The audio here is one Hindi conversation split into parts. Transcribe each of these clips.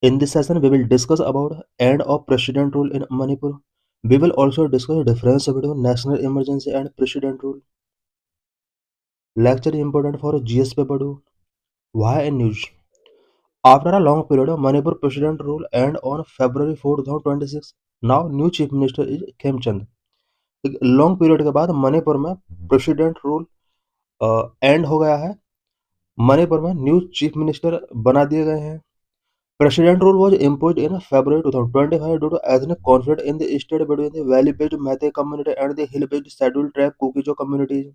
In this session, we will discuss about end of president rule in Manipur. We will also discuss the difference between national emergency and president rule. Lecture important for GS paper 2. Why in news? After a long period of Manipur president rule end on February 4, 2026. Now new chief minister is Khemchand. एक लॉन्ग पीरियड के बाद मणिपुर में प्रेसिडेंट रूल एंड हो गया है। मणिपुर में न्यू चीफ मिनिस्टर बना दिए गए हैं। President rule was imposed in February 2025 due to ethnic conflict in the state between the valley-based Meitei community and the hill-based scheduled tribe Kuki-Zo communities.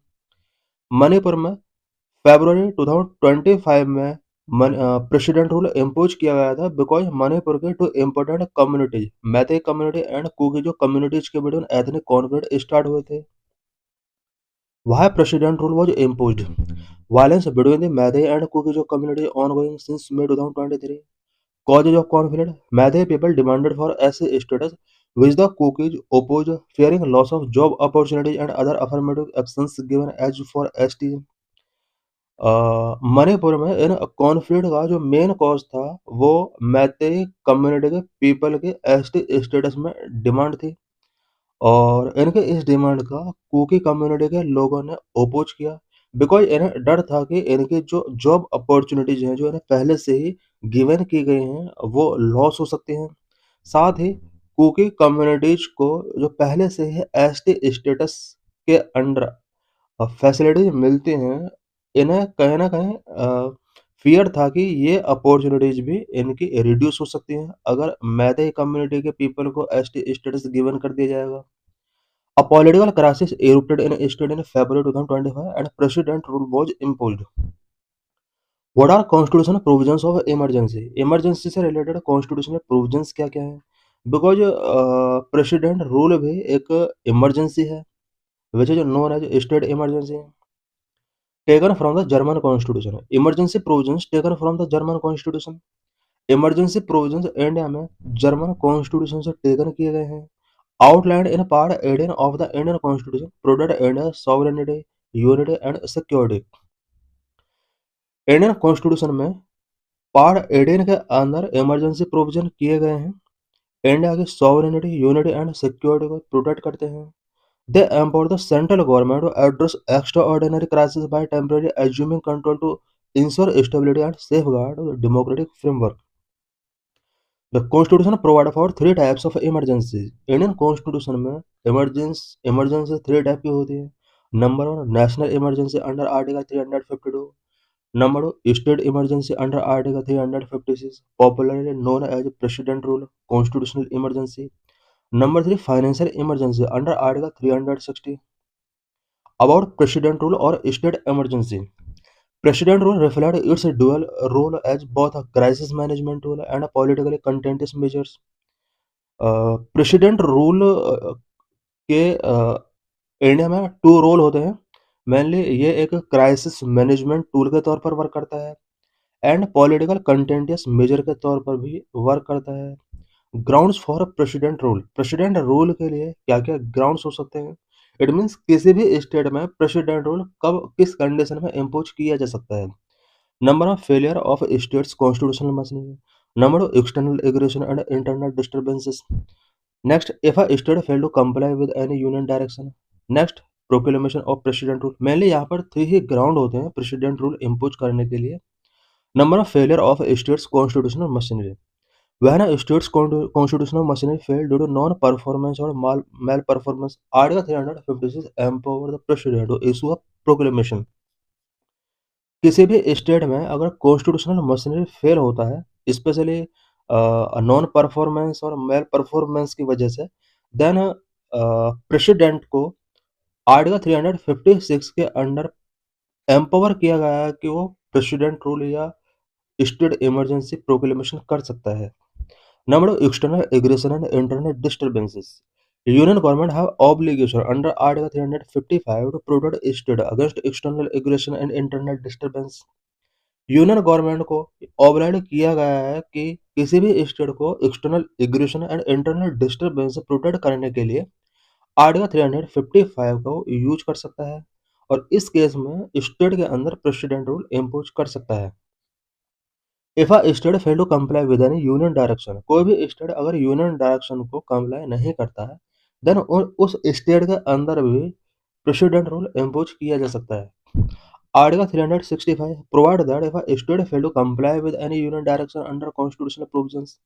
Manipur में फरवरी 2025 में प्रेसिडेंट रूल इम्पोज किया गया था बिकॉज मणिपुर के टू इम्पोर्टेंट कम्युनिटीज मैते कम्युनिटी एंड कुकी-जो कम्युनिटीज के बिटवीन एथनिक कॉन्फ्लिक्ट स्टार्ट हुए थे। Why president rule was imposed? Violence between the Meitei and Kuki-Zo community ongoing since May 2023. Causes of conflict: Meitei people demanded for SC status, which the Kukis opposed, fearing loss of job opportunities and other affirmative actions given as for ST. Manipur में इन कॉन्फ्लिक्ट का जो मेन कॉज था वो मैतेई कम्युनिटी के पीपल के एसटी स्टेटस में डिमांड थी और इनके इस डिमांड का कुकी कम्युनिटी के लोगों ने ओपोज किया बिकॉज इन्हें डर था कि इनकी जो जॉब अपॉर्चुनिटीज हैं जो इन्हें पहले से ही गिवन की गई हैं वो लॉस हो सकती हैं। साथ ही कुकी कम्युनिटीज को जो पहले से ही एसटी स्टेटस के अंडर फैसिलिटीज मिलती हैं इन्हें कहीं ना कहीं फियर था कि ये अपॉर्चुनिटीज भी इनकी रिड्यूस हो सकती हैं अगर मैदई कम्युनिटी के पीपल को एसटी स्टेटस गिवन कर दिया जाएगा। A political crisis erupted in a state in February 2025 and president rule was imposed. What are constitutional provisions of emergency? Emergency से related constitutional provisions क्या-क्या हैं? Because president rule भी एक emergency है, which is known as state emergency. Taken from the German Constitution. Emergency provisions taken from the German Constitution. Emergency provisions India में जर्मन कॉन्स्टिट्यूशन से टेकन किए गए हैं। Outlined in Part 18 of the Indian Constitution, protect India's sovereignty, unity and security. Indian constitution में पार्ट 18 के अंदर इमरजेंसी प्रोविजन किए गए हैं। इंडिया की सॉवरेनिटी, यूनिटी एंड सिक्योरिटी को प्रोटेक्ट करते हैं। They empower the central government to address extraordinary crisis by temporary assuming control to ensure stability and safeguard democratic framework. The Constitution provides for three types of emergencies. Indian constitution में इमरजेंसी थ्री टाइप की होती है। Number one, national emergency under article 352। Number two, state emergency under article 356, popularly known as president rule constitutional emergency. Number three, financial emergency under article 360। About president rule और state emergency. President rule reflects its dual role as both a crisis management tool and a politically contentious measures. President rule के इंडिया में टू रोल होते हैं। मेनली ये एक क्राइसिस मैनेजमेंट टूल के तौर पर वर्क करता है एंड पॉलिटिकल कंटेंटियस मेजर के तौर पर भी वर्क करता है। ग्राउंड्स फॉर प्रेसिडेंट रूल के लिए क्या क्या ग्राउंड्स हो सकते हैं? इट मीन्स किसी भी स्टेट में प्रेसिडेंट रूल कब किस कंडीशन में इम्पोज किया जा सकता है। Number of failure of states constitutional machinery. Number two, external aggression and internal disturbances. Next, if a state fail to comply with any union direction. Next, proclamation of president rule. Mainly यहाँ पर थ्री ही ग्राउंड होते हैं प्रेसिडेंट रूल इम्पोज करने के लिए। Number of failure of states constitutional machinery. When a state's constitutional machinery failed due to non-performance or malperformance, Article 356 empower the president to issue a proclamation. किसी भी स्टेट में अगर कॉन्स्टिट्यूशनल मशीनरी फेल होता है, स्पेशली नॉन परफॉर्मेंस और मेल परफॉर्मेंस की वजह से, देन प्रेसिडेंट को आर्टिकल 356 के अंडर एम्पावर किया गया है कि वो प्रेसिडेंट रूल या स्टेट इमरजेंसी प्रोक्लेमेशन कर सकता है। Number of external aggression and internal disturbances. Union government have obligation under Article 355 to protect state against external aggression and internal disturbance. Union government को ऑब्लाइड किया गया है कि किसी भी स्टेट को external aggression and internal disturbance से प्रोटेक्ट करने के लिए आर्टिकल 355 को यूज कर सकता है और इस केस में स्टेट के अंदर प्रेसिडेंट रूल इम्पोज कर सकता है। If a state fail to comply with any union direction, कोई भी स्टेट अगर यूनियन डायरेक्शन को कंप्लाई नहीं करता है, देन उस स्टेट के अंदर भी प्रेसिडेंट रूल इम्पोज किया जा सकता है। Article 365 provide that if a state fail to comply with any union direction under constitutional provisions,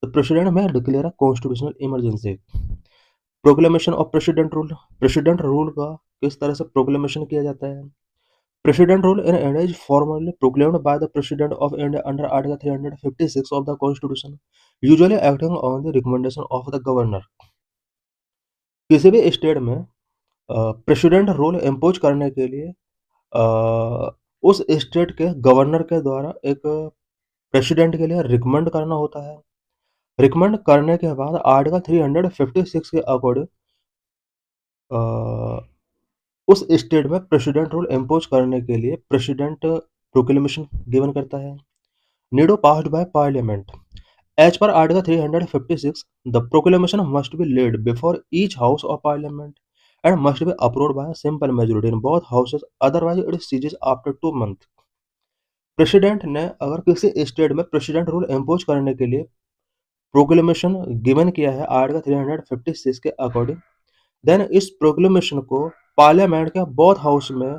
the president may declare a constitutional emergency. Proclamation of president rule, president rule का किस तरह से प्रोक्लेमेशन किया जाता है? President rule in India is formally proclaimed by the President of India under Article 356 of the Constitution, usually acting on the recommendation of the Governor. किसी भी स्टेट में प्रेसिडेंट रूल इम्पोज करने के लिए उस स्टेट के गवर्नर के द्वारा एक प्रेसिडेंट के लिए रिकमेंड करना होता है। रिकमेंड करने के बाद आर्टिकल 356 के अकॉर्डिंग उस स्टेट में प्रेसिडेंट रूल इम्पोज करने के लिए प्रेसिडेंट प्रोक्लेमेशन गिवन करता है। Nido passed by Parliament. As per Article 356, the proclamation must be laid before each House of Parliament and must be approved by a simple majority in both houses, otherwise it ceases after 2 months. President ने अगर किसी स्टेट में प्रेसिडेंट रूल इम्पोज करने के लिए प्रोक्लेमेशन गिवन किया है आर्टिकल 356 के अकॉर्डिंग, देन इस प्रोक्लेमेशन को पार्लियामेंट के बोथ हाउस में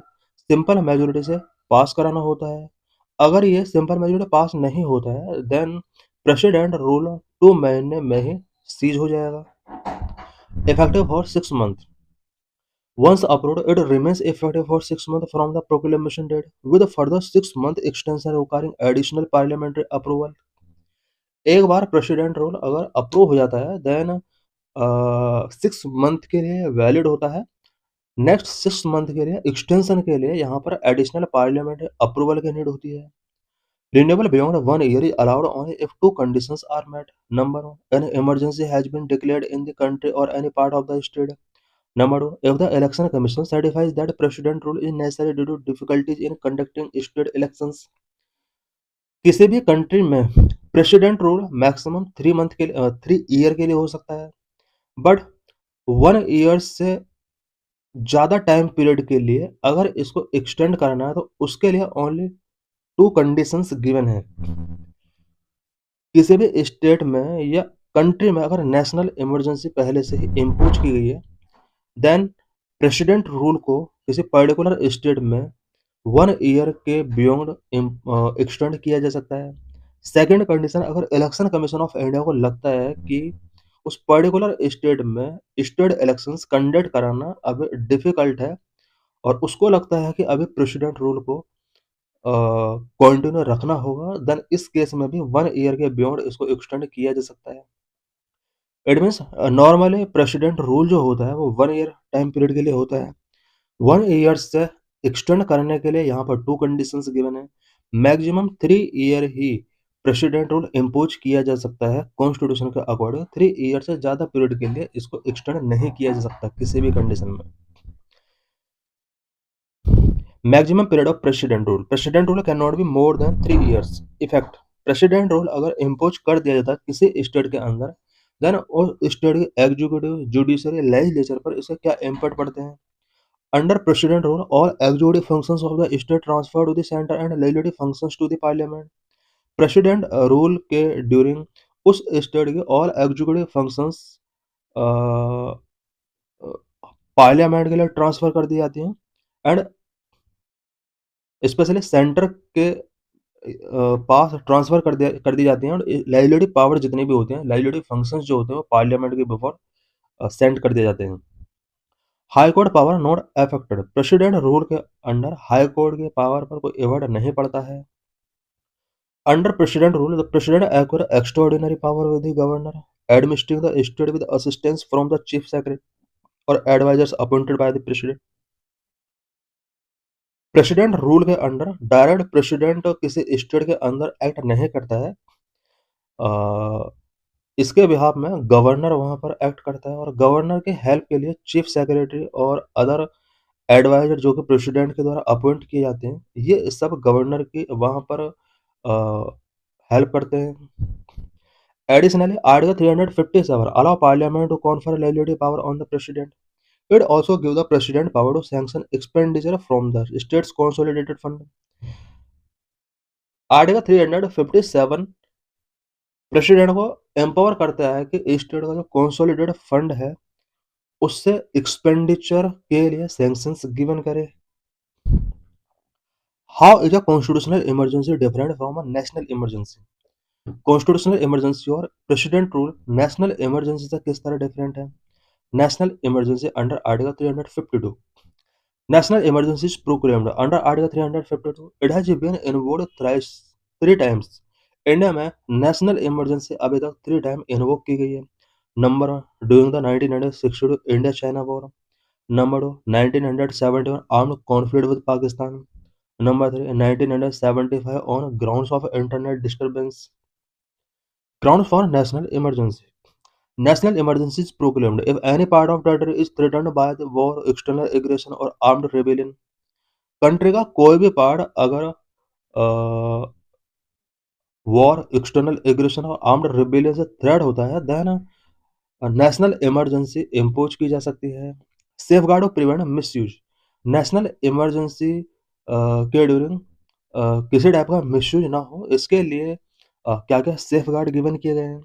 सिंपल मेजोरिटी से पास कराना होता है। अगर ये सिंपल मेजोरिटी पास नहीं होता है, देन प्रेसिडेंट रूल 2 महीने में ही सीज हो जाएगा। Effective for 6 month. Once approved, it remains effective for 6 months from the proclamation date, with a further 6 month extension requiring additional parliamentary approval. एक बार प्रेसिडेंट रूल अगर अप्रूव हो जाता है, देन 6 मंथ के लिए वैलिड होता है। नेक्स्ट 6 मंथ के लिए एक्सटेंशन के लिए यहाँ पर एडिशनल पार्लियामेंट अप्रूवल की नीड होती है। Renewable beyond 1 year is allowed only if two conditions are met. Number one, an emergency has been declared in the country or any part of the state. Number two, if the election commission certifies that president rule is necessary due to difficulties in conducting state elections. किसी भी कंट्री में प्रेसिडेंट रूल मैक्सिमम 3 मंथ के लिए 3 ईयर के लिए हो सकता है, बट 1 ईयर से ज़्यादा टाइम पीरियड के लिए अगर इसको एक्सटेंड करना है तो उसके लिए ओनली 2 कंडीशंस गिवन है। किसी भी स्टेट में या कंट्री में अगर नेशनल इमरजेंसी पहले से ही इम्पोज की गई है, देन प्रेसिडेंट रूल को किसी पर्टिकुलर स्टेट में 1 ईयर के बियॉन्ड एक्सटेंड किया जा सकता है। सेकंड कंडीशन, अगर इलेक्शन कमीशन ऑफ इंडिया को लगता है कि उस पर्टिकुलर स्टेट में स्टेट इलेक्शंस कंडक्ट कराना अभी डिफिकल्ट है और उसको लगता है कि अभी प्रेसिडेंट रूल को कंटिन्यू रखना होगा, देन इस केस में भी 1 ईयर के बियॉन्ड इसको एक्सटेंड किया जा सकता है। It means normally president rule जो होता है वो 1 ईयर टाइम पीरियड के लिए होता है। 1 ईयर से एक्सटेंड करने के लिए यहाँ पर 2 कंडीशंस गिवन है। मैक्सिमम 3 ईयर ही प्रेसिडेंट रूल इम्पोज किया जा सकता है कॉन्स्टिट्यूशन के अकॉर्डिंग। 3 ईयर से ज़्यादा पीरियड के लिए इसको एक्सटेंड नहीं किया जा सकता किसी भी कंडीशन में। Maximum period of president rule can not be more than 3 years. Effect, president rule अगर इम्पोज कर दिया जाता है किसी स्टेट के अंदर, देन उस स्टेट के एग्जीक्यूटिव, जुडिशरी, लेजिस्लेचर पर इससे क्या इम्पैक्ट पड़ते हैं। Under president rule all executive functions of the state transfer to the centre and legislative functions to the parliament. President rule के ड्यूरिंग उस स्टेट के ऑल एग्जीक्यूटिव फंक्शंस पार्लियामेंट के लिए ट्रांसफर कर दी जाती हैं एंड स्पेशली सेंटर के पास ट्रांसफर कर दी जाती हैं और लेजिस्लेटिव पावर जितनी भी होती हैं, लेजिस्लेटिव फंक्शंस जो होते हैं वो पार्लियामेंट के बिफोर सेंड कर दिए जाते हैं। High court power not affected, president rule के अंडर हाई कोर्ट के पावर पर कोई इफेक्ट नहीं पड़ता है। Under president rule the president acquire extraordinary power with the governor administering the state with assistance from the chief secretary और advisers appointed by the president. President rule के अंडर डायरेक्ट प्रेसिडेंट किसी स्टेट के अंदर एक्ट नहीं करता है, इसके बिहाफ में गवर्नर वहाँ पर एक्ट करता है और गवर्नर के हेल्प के लिए चीफ सेक्रेटरी और अदर एडवाइजर जो कि प्रेसिडेंट के द्वारा अपॉइंट किए जाते हैं, ये सब गवर्नर की वहाँ पर हेल्प करते हैं। Additionally article 357 allow parliament to confer legislative power on the president. It also gives the president power to sanction expenditure from the state's consolidated fund. Article 357 president को एम्पावर करता है कि स्टेट का जो कंसोलिडेटेड फंड है उससे एक्सपेंडिचर के लिए सैंक्शंस गिवन करे। How is a constitutional emergency different from a national emergency? Constitutional emergency और प्रेसिडेंट रूल नेशनल इमरजेंसी से किस तरह डिफरेंट है? National emergency under article 352, national emergency is proclaimed under Article 352. It has been invoked thrice, three times. India में नेशनल इमरजेंसी अभी तक 3 टाइम इन्वोक की गई है। Number 1 during the 1962 India China war. Number 2 1971 armed conflict with Pakistan. Number 3 1975 on grounds of internet disturbance. Grounds for national emergency. National emergency is proclaimed if any part of territory is threatened by the war, external aggression or armed rebellion। Country का कोई भी पार्ट अगर वॉर, एक्सटर्नल एग्रेशन और आर्म्ड रिबेलियन से थ्रेट होता है देन नेशनल इमरजेंसी इम्पोज की जा सकती है। सेफ गार्ड और prevent miss use. National emergency के ड्यूरिंग किसी टाइप का मिस यूज ना हो इसके लिए क्या क्या सेफ गार्ड गिवन किए गए हैं।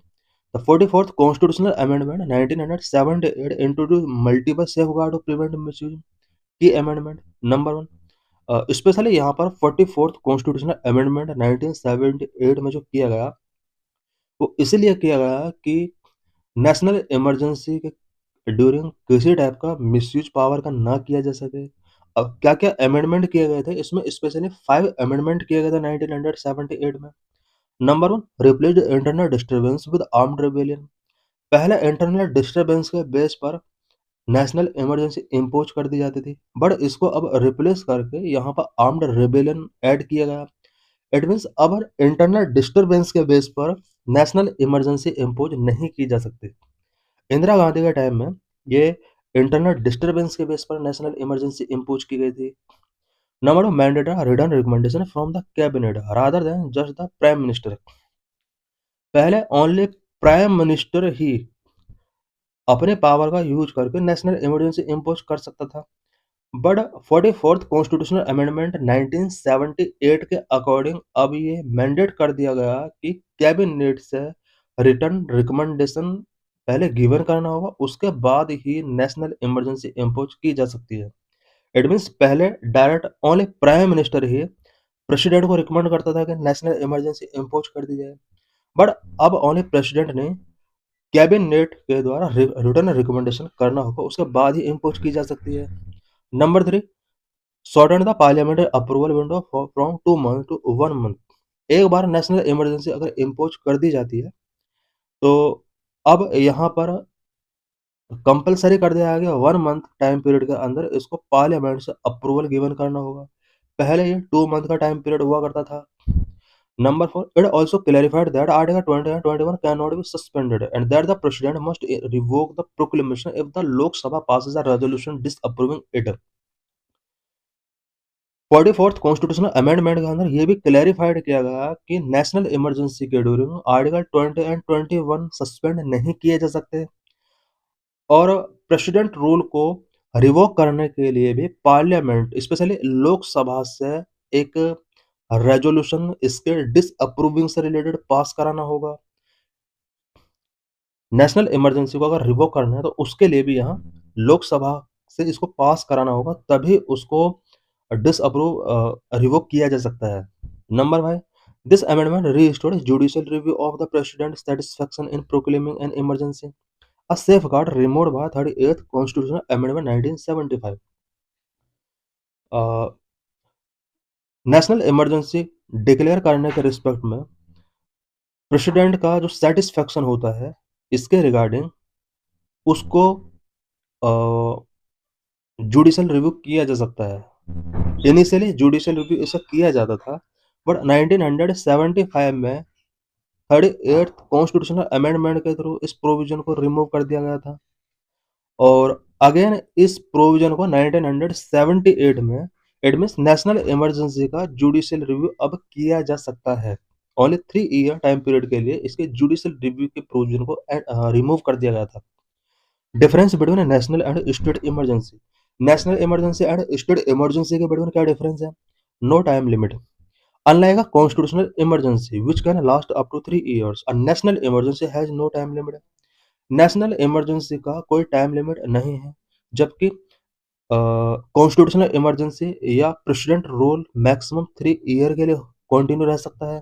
The 44th constitutional amendment 1978 introduce multiple safe guard और प्रिवेंट मिस यूज की अमेंडमेंट। नंबर 1 स्पेशली यहाँ पर 44th कॉन्स्टिट्यूशनल अमेंडमेंट 1978 में जो किया गया वो इसलिए किया गया कि नेशनल इमरजेंसी के ड्यूरिंग किसी टाइप का मिसयूज पावर का ना किया जा सके। अब क्या क्या अमेंडमेंट किए गए थे इसमें स्पेशली 5 अमेंडमेंट किए गए थे 1978 में। Number 1 replace internal disturbance with armed rebellion. पहले इंटरनल डिस्टर्बेंस के बेस पर नेशनल इमरजेंसी इम्पोज कर दी जाती थी बट इसको अब रिप्लेस करके यहाँ पर आर्म्ड रेबेलियन ऐड किया गया। इट मीन्स अब इंटरनल डिस्टर्बेंस के बेस पर नेशनल इमरजेंसी इम्पोज नहीं की जा सकती। इंदिरा गांधी के टाइम में ये इंटरनल डिस्टर्बेंस के बेस पर नेशनल इमरजेंसी इम्पोज की गई थी। Number of mandatory return recommendation from the cabinet rather than just the prime minister. पहले ओनली प्राइम मिनिस्टर ही अपने पावर का यूज करके नेशनल इमरजेंसी इम्पोज कर सकता था बट 44th कॉन्स्टिट्यूशनल अमेंडमेंट 1978 के अकॉर्डिंग अब ये मैंडेट कर दिया गया कि कैबिनेट से रिटर्न रिकमेंडेशन पहले गिवन करना होगा उसके बाद ही नेशनल इमरजेंसी इम्पोज की जा सकती है। इट मीन्स पहले डायरेक्ट ओनली प्राइम मिनिस्टर ही प्रेसिडेंट को रिकमेंड करता था कि नेशनल इमरजेंसी इम्पोज कर दी जाए बट अब ओनली प्रेसिडेंट ने कैबिनेट के द्वारा रिटर्न रिकमेंडेशन करना होगा उसके बाद ही इम्पोज की जा सकती है। Number 3 shorten the parliamentary approval window from 2 month to 1 month. एक बार नेशनल इमरजेंसी अगर इम्पोज कर दी जाती है तो अब यहाँ पर कंपलसरी कर दिया गया 1 मंथ टाइम पीरियड के अंदर इसको पार्लियामेंट से अप्रूवल गिवन करना होगा। पहले ये 2 मंथ का टाइम पीरियड हुआ करता था। Number 4 it also clarified that Article 20 and 21 cannot be suspended and that the president must revoke the proclamation if the Lok Sabha passes a resolution disapproving it। 44th constitutional amendment के अंदर ये भी क्लैरिफाइड किया गया कि नेशनल इमरजेंसी के ड्यूरिंग आर्टिकल 20 एंड 21 सस्पेंड नहीं किए जा सकते और प्रेसिडेंट रूल को रिवोक करने के लिए भी पार्लियामेंट स्पेशली लोकसभा से एक रेजोल्यूशन इसके डिसअप्रूविंग से रिलेटेड पास कराना होगा। नेशनल इमरजेंसी को अगर रिवोक करना है तो उसके लिए भी यहाँ लोकसभा से इसको पास कराना होगा तभी उसको रिवोक किया जा सकता है। Number 5 this amendment restored judicial review of the president satisfaction in proclaiming an emergency a safeguard removed by 38th Constitutional Amendment 1975। National emergency declare करने के रिस्पेक्ट में प्रेसिडेंट का जो सेटिस्फैक्शन होता है इसके रिगार्डिंग उसको जुडिशियल रिव्यू किया जा सकता है। इनिशियली जुडिशियल रिव्यू इसका किया जाता था बट 1975 में 38th कॉन्स्टिट्यूशनल अमेंडमेंट के थ्रू इस प्रोविजन को रिमूव कर दिया गया था और अगेन इस प्रोविजन को 1978 में इट मीन्स नेशनल इमरजेंसी का जुडिशियल रिव्यू अब किया जा सकता है। ओनली 3 ईयर टाइम पीरियड के लिए इसके जुडिशियल रिव्यू के प्रोविजन को रिमूव कर दिया गया था। Difference between national and state emergency. National emergency and state emergency के बिटवीन क्या डिफरेंस है? No time limit. Unlike a constitutional emergency, which can last up to 3 years, a national emergency has no time limit. National emergency का कोई टाइम लिमिट नहीं है, जबकि कॉन्स्टिट्यूशनल इमरजेंसी या प्रेसिडेंट रूल मैक्सिमम 3 ईयर के लिए कंटिन्यू रह सकता है।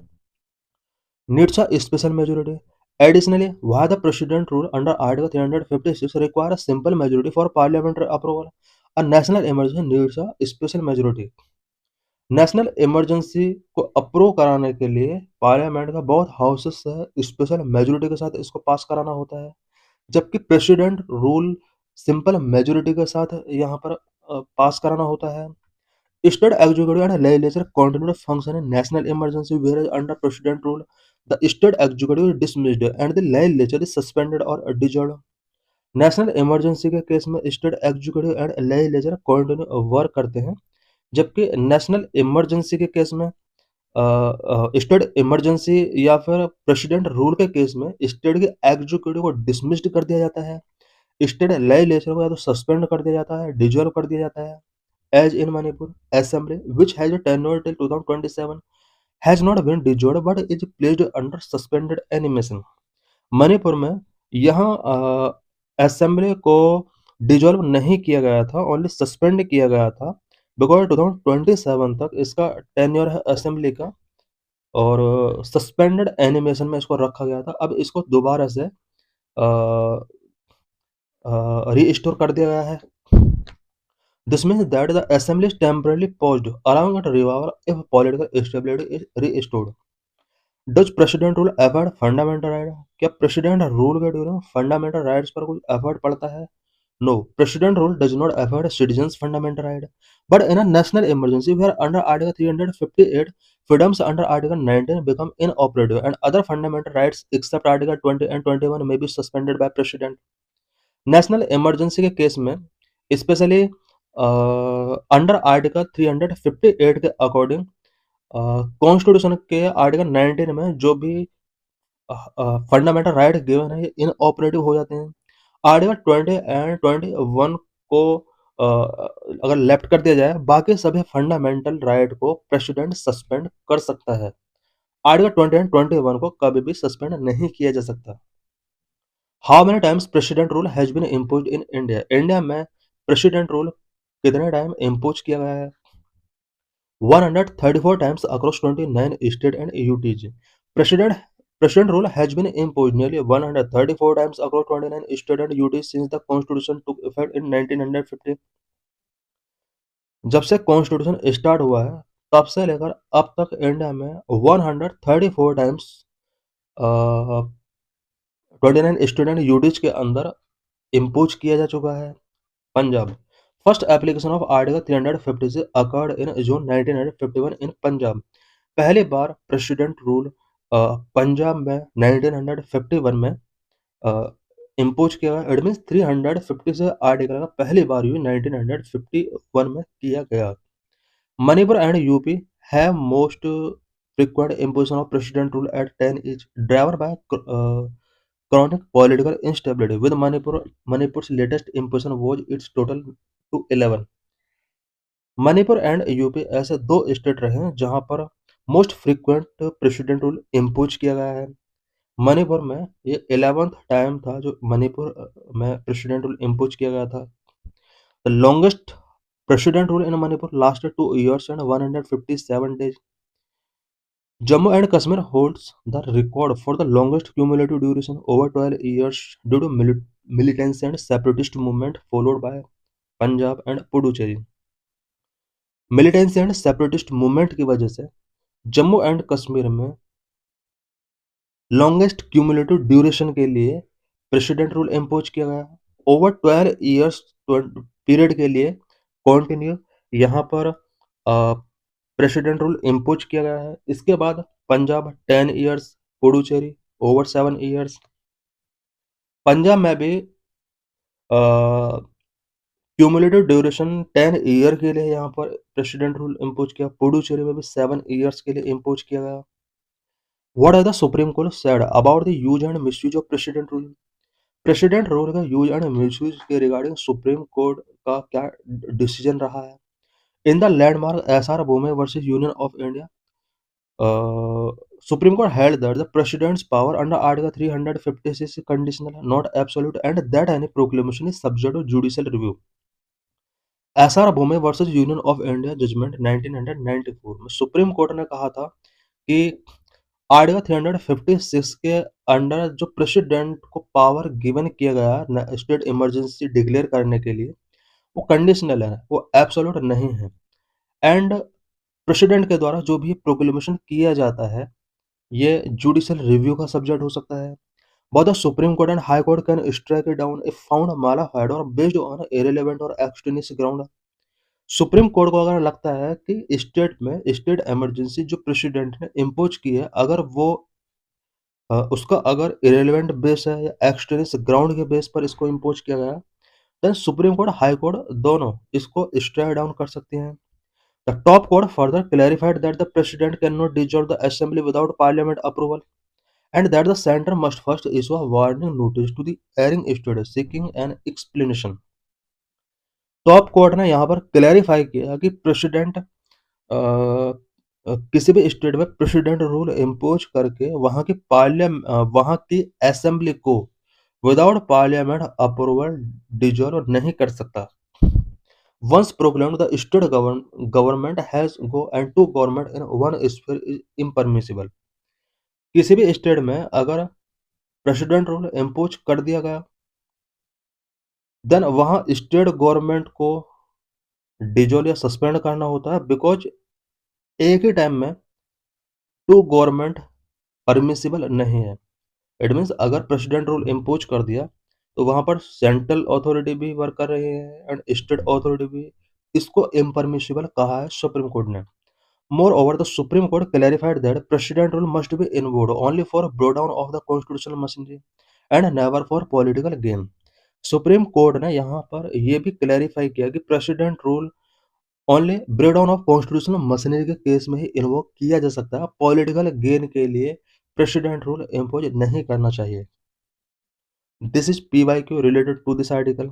Needs a special majority. Additionally, why the President rule under Article 356 require a simple majority for parliamentary approval. A national emergency needs a special majority. National emergency को अप्रूव कराने के लिए पार्लियामेंट का बहुत हाउसेस से स्पेशल मेजोरिटी के साथ इसको पास कराना होता है, जबकि प्रेसिडेंट रूल सिंपल मेजोरिटी के साथ यहाँ पर पास कराना होता है। State executive and legislature continue to function in national emergency, whereas under President rule, the state executive is dismissed and the legislature is suspended or dissolved. National emergency के केस में state executive and legislature continue work करते हैं, जबकि नेशनल इमरजेंसी के केस में स्टेट इमरजेंसी या फिर प्रेसिडेंट रूल के केस में स्टेट के एग्जीक्यूटिव को डिसमिस्ड कर दिया जाता है, स्टेट लेजिस्लेचर को या तो सस्पेंड कर दिया जाता है, डिसॉल्व कर दिया जाता है। As in Manipur, Assembly, which has a tenure till 2027, has not been dissolved but is placed under suspended animation. Manipur में यहाँ असेंबली को डिसॉल्व नहीं किया गया था, ओनली सस्पेंड किया गया था, बिकॉज 2027 तक इसका टेन्योर है असेंबली का और सस्पेंडेड एनिमेशन में इसको रखा गया था। अब इसको दोबारा से रीस्टोर कर दिया गया है। This means that the assembly is temporarily paused, allowing it revival if political stability is restored. Does president rule affect fundamental right? क्या president rule के ड्यूरिंग fundamental rights पर कोई effect पड़ता है? No, president rule does not affect citizens' fundamental right. But in a national emergency, where under Article 358, freedoms under Article 19 become inoperative, and other fundamental rights except Article 20 and 21 may be suspended by president. National emergency के केस में स्पेशली अंडर आर्टिकल 358 के अकॉर्डिंग कॉन्स्टिट्यूशन के आर्टिकल 19 में जो भी फंडामेंटल राइट गिवन है ये इनऑपरेटिव हो जाते हैं। आर्टिकल 20 एंड 21 को अगर लेफ्ट कर दिया जाए, बाकी सभी फंडामेंटल राइट को प्रेसिडेंट सस्पेंड कर सकता है। आर्टिकल 20 एंड 21 को कभी भी सस्पेंड नहीं किया जा सकता। How many times president rule has been imposed in India? India में प्रेसिडेंट रूल कितने टाइम इम्पोज किया गया है? 134 times across 29 state and UTs. President rule has been imposed nearly 134 times across 29 state and UTs since the constitution took effect in 1950. जब से कॉन्स्टिट्यूशन स्टार्ट हुआ है तब से लेकर अब तक इंडिया में 134 टाइम्स 29 स्टेट एंड यूटीज के अंदर इम्पोज किया जा चुका है। Punjab, first application of article 356 occurred in June 1951 in Punjab. पहली बार प्रेसिडेंट रूल पंजाब में 1951 में इम्पोज किया गया। इट मीन्स 356 आर्टिकल का पहली बार यूज 1951 में किया गया। Manipur and UP have most frequent imposition of president rule at 10 each, driven by chronic political instability. With Manipur's latest imposition was its total to 11. Manipur and UP ऐसे दो स्टेट रहे हैं जहां पर most frequent president rule impose किया गया है। मणिपुर में ये 11th टाइम था जो मणिपुर में प्रेसिडेंट रूल इम्पोज किया गया था। The longest president rule in Manipur lasted 2 years and 157 days. Jammu and Kashmir holds the record for the longest cumulative duration over 12 years due to militancy and separatist movement, followed by Punjab and Puducherry. Militancy and separatist movement की वजह से जम्मू एंड कश्मीर में लॉन्गेस्ट क्यूमुलेटिव ड्यूरेशन के लिए प्रेसिडेंट रूल इम्पोज किया गया। ओवर 12 इयर्स पीरियड के लिए कॉन्टिन्यू यहाँ पर प्रेसिडेंट रूल इम्पोज किया गया है। इसके बाद Punjab 10 years, Puducherry over 7 years. Punjab में भी क्यूमुलेटिव ड्यूरेशन 10 ईयर के लिए यहाँ पर प्रेसिडेंट रूल इम्पोज किया। पुडुचेरी में भी 7 इयर्स के लिए इम्पोज किया गया। What are the supreme court said about the use and misuse of president rule? President rule का यूज एंड मिसयूज के रिगार्डिंग सुप्रीम कोर्ट का क्या डिसीजन रहा है? In the landmark SR Bommai versus union of India, Supreme Court held that the President's power under Article 356 is conditional, not absolute, and that any proclamation is subject to judicial review. SR Bommai versus union of India judgement 1994 में सुप्रीम कोर्ट ने कहा था कि आर्टिकल 356 के अंडर जो प्रेसिडेंट को पावर गिवन किया गया स्टेट इमरजेंसी डिक्लेयर करने के लिए वो कंडीशनल है, वो एब्सोल्यूट नहीं है। एंड प्रेसिडेंट के द्वारा जो भी प्रोक्लेमेशन किया जाता है ये जुडिशियल रिव्यू का सब्जेक्ट हो सकता है। Both the Supreme Court and High Court can strike it down if found mala-fide or based on irrelevant or extraneous ground। Supreme court को अगर लगता है कि स्टेट में स्टेट इमरजेंसी जो प्रेसिडेंट ने इम्पोज की है अगर वो उसका अगर इरेलीवेंट बेस है या एक्सट्रेनियस ग्राउंड के बेस पर इसको इम्पोज किया गया then supreme court high court दोनों इसको स्ट्राइक डाउन कर सकते हैं। The top court further clarified that the president can not dissolve the assembly without parliament approval and that the center must first issue a warning notice to the erring state seeking an explanation। Top court ने यहाँ पर क्लैरिफाई किया कि प्रेसिडेंट किसी भी स्टेट में प्रेसिडेंट रूल इम्पोज करके वहाँ की असेंबली को विदाउट पार्लियामेंट अप्रूवल डिसॉल्व नहीं कर सकता। Once proclaimed, the state government has go and two government in one sphere is impermissible। किसी भी स्टेट में अगर प्रेसिडेंट रूल इम्पोज कर दिया गया देन वहाँ स्टेट गवर्नमेंट को डिसॉल्व या सस्पेंड करना होता है बिकॉज एक ही टाइम में टू गवर्नमेंट परमिसिबल नहीं है। इट मीन्स अगर प्रेसिडेंट रूल इम्पोज कर दिया तो वहाँ पर सेंट्रल अथॉरिटी भी वर्क कर रही है एंड स्टेट अथॉरिटी भी, इसको इम्परमिसिबल कहा है सुप्रीम कोर्ट ने। Moreover, the Supreme Court clarified that president rule must be invoked only for blowdown of the constitutional machinery and never for political gain। Supreme court ने यहाँ पर यह भी क्लैरिफाई किया कि president rule only breakdown of constitutional machinery के केस में ही इन्वोक किया जा सकता है, पॉलिटिकल गेन के लिए प्रेसिडेंट रूल इम्पोज नहीं करना चाहिए। This is PYQ related to this article।